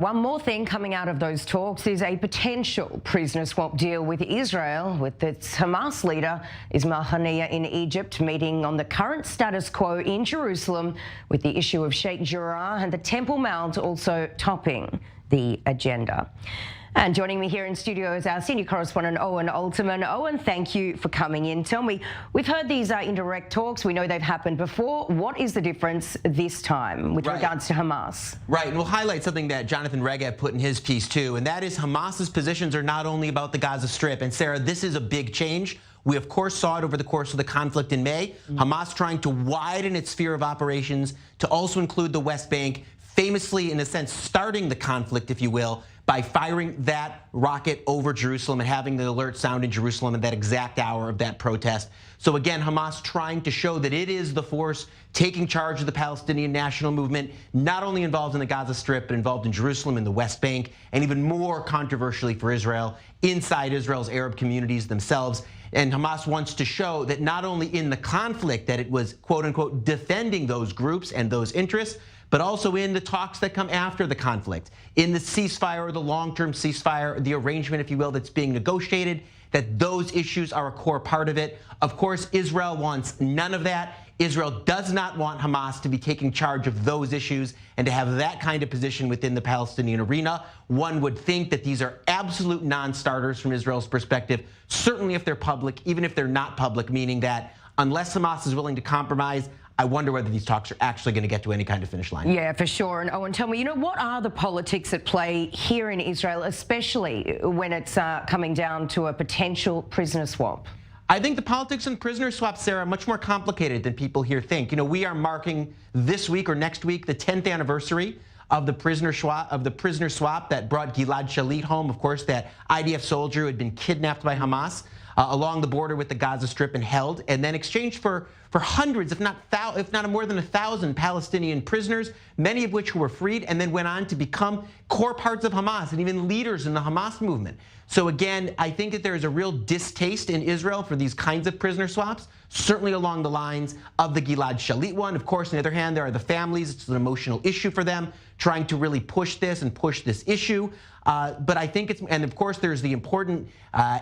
One more thing coming out of those talks is a potential prisoner swap deal with Israel, with its Hamas leader Ismail Haniyeh in Egypt meeting on the current status quo in Jerusalem, with the issue of Sheikh Jarrah and the Temple Mount also topping the agenda. And joining me here in studio is our senior correspondent, Owen Alterman. Owen, thank you for coming in. Tell me, we've heard these indirect talks. We know they've happened before. What is the difference this time with regards to Hamas? Right, and we'll highlight something that Jonathan Regev put in his piece too, and that is Hamas's positions are not only about the Gaza Strip. And Sarah, this is a big change. We, of course, saw it over the course of the conflict in May. Hamas trying to widen its sphere of operations to also include the West Bank, famously, in a sense, starting the conflict, if you will, by firing that rocket over Jerusalem and having the alert sound in Jerusalem at that exact hour of that protest. So again, Hamas trying to show that it is the force taking charge of the Palestinian national movement, not only involved in the Gaza Strip, but involved in Jerusalem and the West Bank, and even more controversially for Israel, inside Israel's Arab communities themselves. And Hamas wants to show that not only in the conflict that it was, quote unquote, defending those groups and those interests, but also in the talks that come after the conflict, in the ceasefire or the long-term ceasefire, the arrangement, if you will, that's being negotiated, that those issues are a core part of it. Of course, Israel wants none of that. Israel does not want Hamas to be taking charge of those issues and to have that kind of position within the Palestinian arena. One would think that these are absolute non-starters from Israel's perspective, certainly if they're public, even if they're not public, meaning that unless Hamas is willing to compromise, I wonder whether these talks are actually going to get to any kind of finish line. Yeah, for sure. And Owen, tell me, what are the politics at play here in Israel, especially when it's coming down to a potential prisoner swap? I think the politics and prisoner swap, Sarah, are much more complicated than people here think. We are marking this week or next week the 10th anniversary of the prisoner swap that brought Gilad Shalit home, of course, that IDF soldier who had been kidnapped by Hamas along the border with the Gaza Strip and held, and then exchanged for hundreds, if not more than 1,000 Palestinian prisoners, many of which were freed and then went on to become core parts of Hamas and even leaders in the Hamas movement. So again, I think that there is a real distaste in Israel for these kinds of prisoner swaps, certainly along the lines of the Gilad Shalit one. Of course, on the other hand, there are the families. It's an emotional issue for them, trying to really push this issue. But I think and of course, there's the important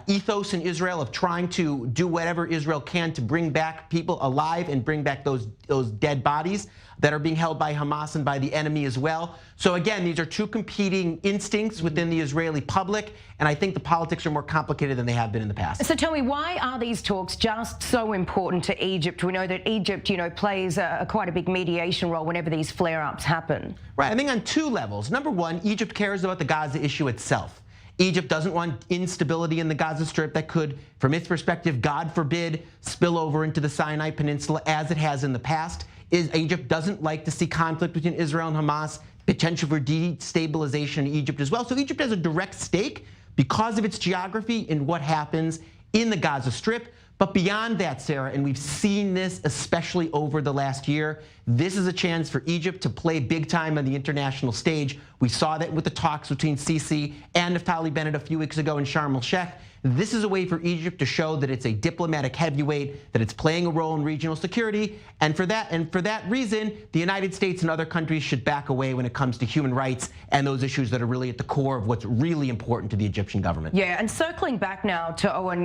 ethos in Israel of trying to do whatever Israel can to bring back people alive and bring back those dead bodies that are being held by Hamas and by the enemy as well. So again, these are two competing instincts within the Israeli public, and I think the politics are more complicated than they have been in the past. So tell me, why are these talks just so important to Egypt? We know that Egypt, plays quite a big mediation role whenever these flare-ups happen. Right, I think on two levels. Number one, Egypt cares about the Gaza issue itself. Egypt doesn't want instability in the Gaza Strip that could, from its perspective, God forbid, spill over into the Sinai Peninsula as it has in the past. Egypt doesn't like to see conflict between Israel and Hamas, potential for destabilization in Egypt as well. So Egypt has a direct stake because of its geography in what happens in the Gaza Strip. But beyond that, Sarah, and we've seen this especially over the last year, this is a chance for Egypt to play big time on the international stage. We saw that with the talks between Sisi and Naftali Bennett a few weeks ago in Sharm el-Sheikh. This is a way for Egypt to show that it's a diplomatic heavyweight, that it's playing a role in regional security, and for that reason, the United States and other countries should back away when it comes to human rights and those issues that are really at the core of what's really important to the Egyptian government. Yeah, and circling back now to Owen,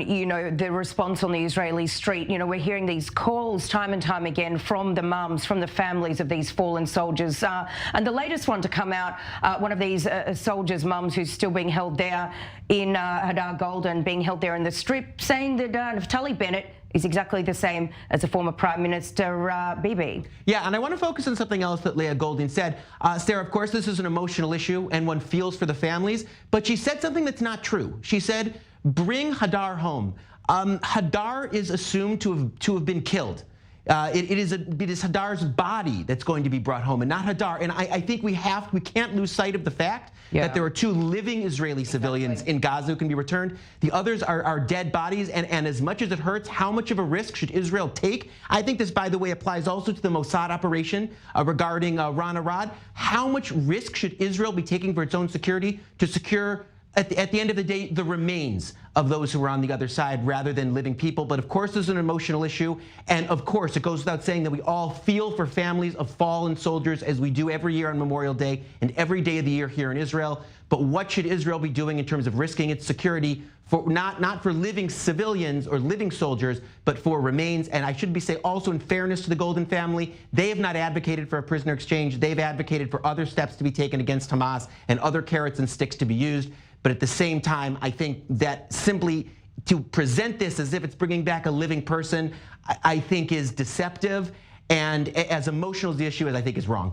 the response on the Israeli street, we're hearing these calls time and time again from the mums, from the families of these fallen soldiers, and the latest one to come out, one of these soldiers' mums who's still being held there in Hadar Golden, being held there in the Strip, saying that Naftali Bennett is exactly the same as the former Prime Minister Bibi. Yeah, and I want to focus on something else that Leah Goldin said. Sarah, of course, this is an emotional issue and one feels for the families, but she said something that's not true. She said, bring Hadar home. Hadar is assumed to have been killed. It is Hadar's body that's going to be brought home and not Hadar. And I think we can't lose sight of the fact that there are two living Israeli civilians in Gaza who can be returned. The others are dead bodies. And as much as it hurts, how much of a risk should Israel take? I think this, by the way, applies also to the Mossad operation regarding Ran Arad. How much risk should Israel be taking for its own security to secure, at the end of the day, the remains of those who are on the other side rather than living people. But of course, there's an emotional issue. And of course, it goes without saying that we all feel for families of fallen soldiers, as we do every year on Memorial Day and every day of the year here in Israel. But what should Israel be doing in terms of risking its security for not for living civilians or living soldiers, but for remains? And I should say also, in fairness to the Golden family, they have not advocated for a prisoner exchange. They've advocated for other steps to be taken against Hamas and other carrots and sticks to be used. But at the same time, I think that simply to present this as if it's bringing back a living person, I think is deceptive, and as emotional as the issue is, I think is wrong.